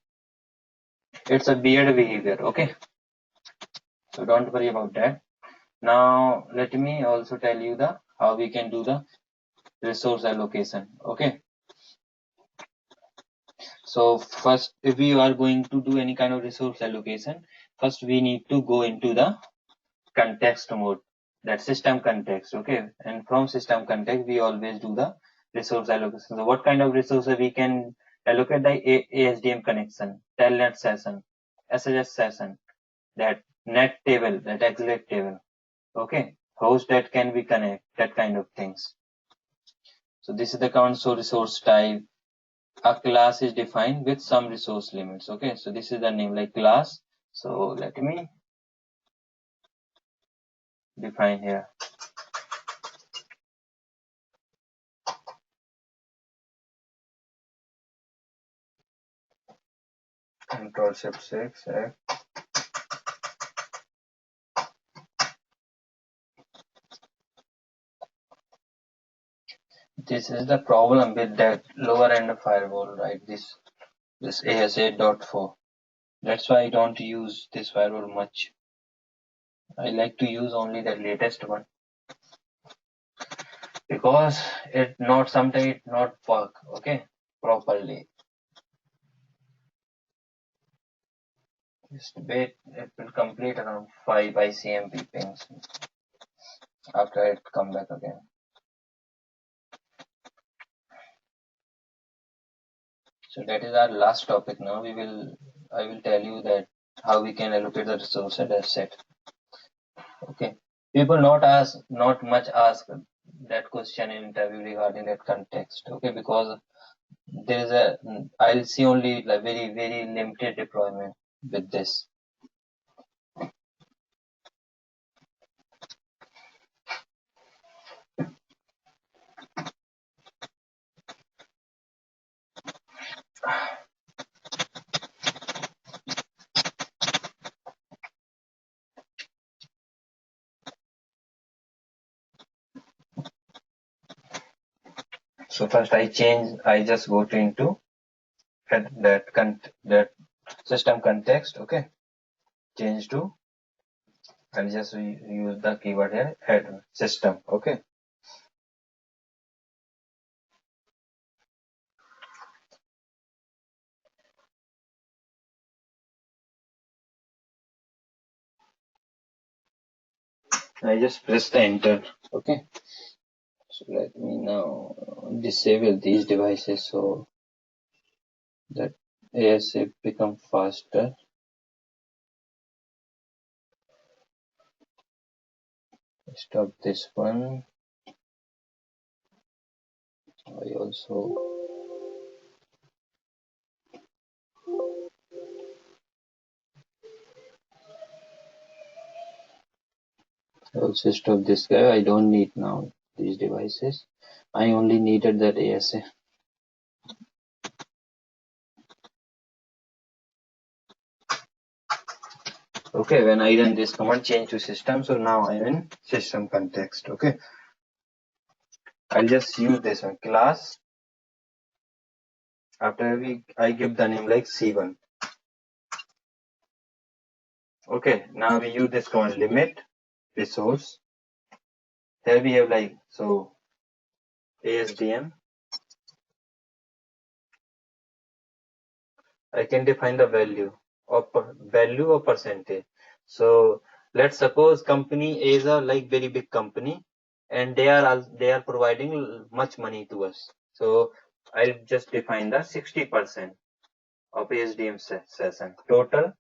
It's a weird behavior, okay? So don't worry about that. Now let me also tell you the how we can do the resource allocation, okay? So first, if we are going to do any kind of resource allocation, first we need to go into the context mode, that system context, okay? And from system context, we always do the resource allocation. So what kind of resources we can allocate? The ASDM connection, telnet session, SSH session, that net table, that exec table, okay? Host that can be connect, that kind of things. So this is the console resource type. A class is defined with some resource limits, okay? So this is the name, like class. So let me define here. Control Shift 6. This is the problem with that lower end of firewall, right? This AS8.4. That's why I don't use this firewall much. I like to use only the latest one, because sometimes it not work, okay, properly. Just wait, it will complete around 5 ICMP pings after it come back again. So that is our last topic. Now I will tell you that how we can allocate the resource at asset. Okay. People not much ask that question in interview regarding that context. Okay, because there is I'll see only like very limited deployment with this. So first I just go into that system context. Okay, change to, I'll just use the keyword here, add system. Okay. I just press the enter. Okay. So let me now disable these devices so that ASA become faster. Stop this one. I also stop this guy. I don't need now. these devices. I only needed that ASA. Okay, when I run this command change to system, so now I'm in system context. Okay, I'll just use this one class. After I give the name like C1. Okay, now we use this command limit resource. Here we have like so ASDM. I can define the value or percentage. So let's suppose company A is a like very big company, and they are providing much money to us. So I'll just define the 60% of ASDM session total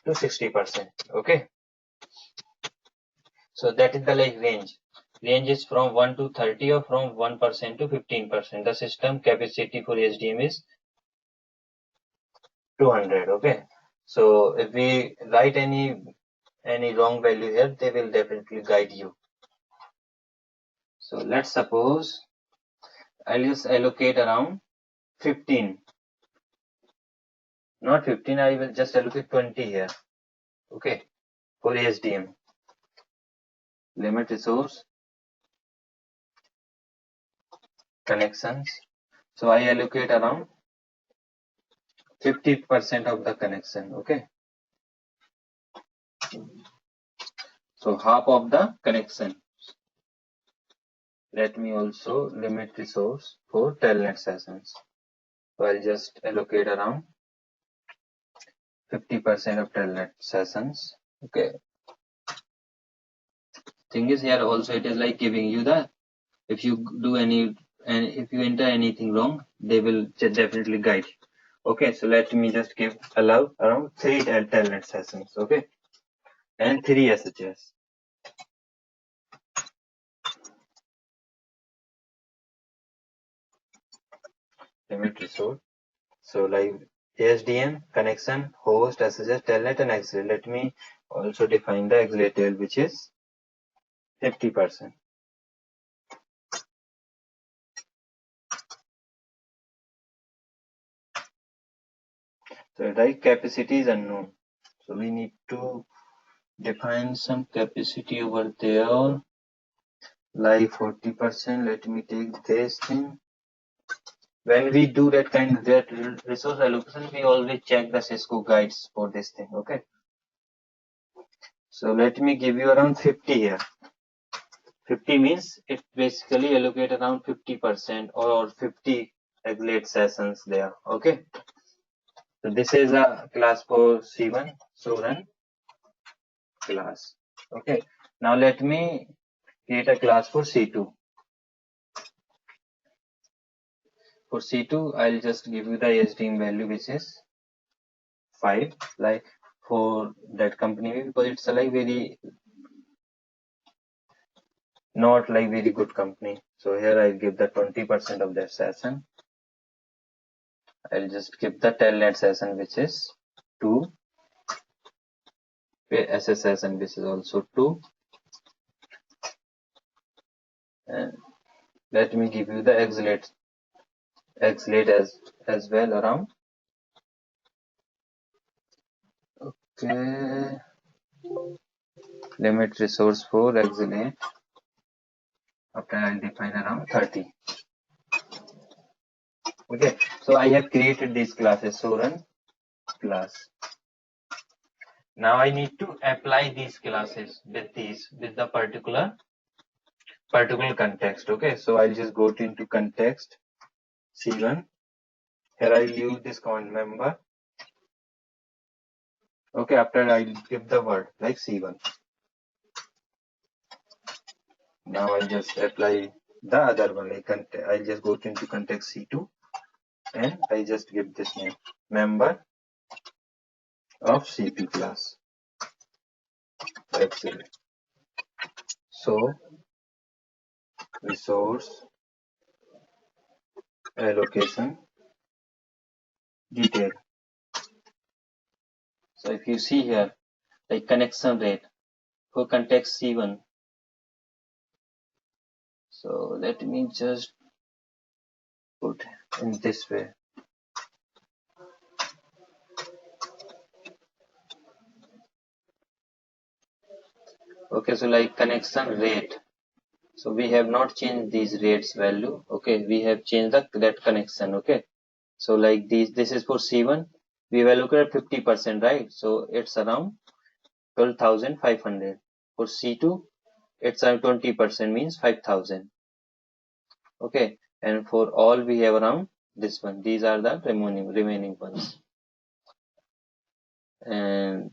to 60%. Okay, so that is the like range. Range is from 1 to 30 or from 1% to 15%. The system capacity for ASDM is 200. Okay, so if we write any wrong value here, they will definitely guide you. So let's suppose I'll just allocate around 15, not 15, I will just allocate 20 here. Okay, for ASDM limit resource connections. So I allocate around 50% of the connection. Okay, so half of the connection. Let me also limit resource for telnet sessions. So I'll just allocate around 50% of telnet sessions. Okay, thing is here also it is like giving you the, if you do any and if you enter anything wrong, they will definitely guide you. Okay, so let me just give allow around 3 telnet sessions. Okay, and 3 SHS. Limit resource. So like ASDM connection, host, SSH, telnet, and XLAT. Let me also define the XLAT tail, which is 50%. So right capacity is unknown. So we need to define some capacity over there, like 40%. Let me take this thing. When we do that kind of that resource allocation, we always check the Cisco guides for this thing. Okay, so let me give you around 50 here. 50 means it basically allocate around 50% or 50 XLAT sessions there. Okay, so this is a class for C1, so run class. Okay, now let me create a class for C2. For C2, I'll just give you the ASDM value, which is 5, like for that company, because it's a like very not like very good company. So here I'll give the 20% of that session. I'll just give the telnet session, which is 2. SS session, which is also 2. And let me give you the XLAT as well around. Okay, limit resource for XLAT. After I'll define around 30. Okay, so I have created these classes, so run class. Now I need to apply these classes with the particular context. Okay, so I'll just go into context C1. Here I'll use this command member. Okay, after I'll give the word like C1. Now I'll just apply the other one, like I'll just go into context C2 and I just give this name member of C2 class. Excellent. So resource allocation detail. So if you see here, like connection rate for context C1. So let me just put in this way. Okay, so like connection rate. So we have not changed these rates value. Okay, we have changed that connection. Okay, so like this is for C1. We were looking at 50%, right? So it's around 12,500. For C2, it's around 20%, means 5,000. Okay, and for all we have around this one. These are the remaining ones. And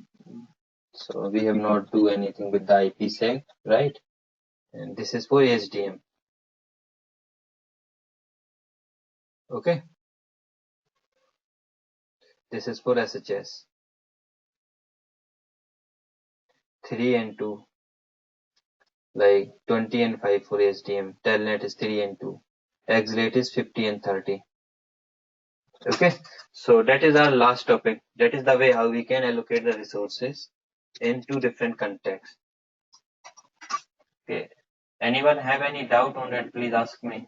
so we have not do anything with the IPsec, right? And this is for ASDM. Okay, this is for SHS. 3 and 2, like 20 and 5 for SDM. Telnet is 3 and 2. XLate is 50 and 30. Okay, so that is our last topic. That is the way how we can allocate the resources in two different contexts. Okay, anyone have any doubt on that? Please ask me.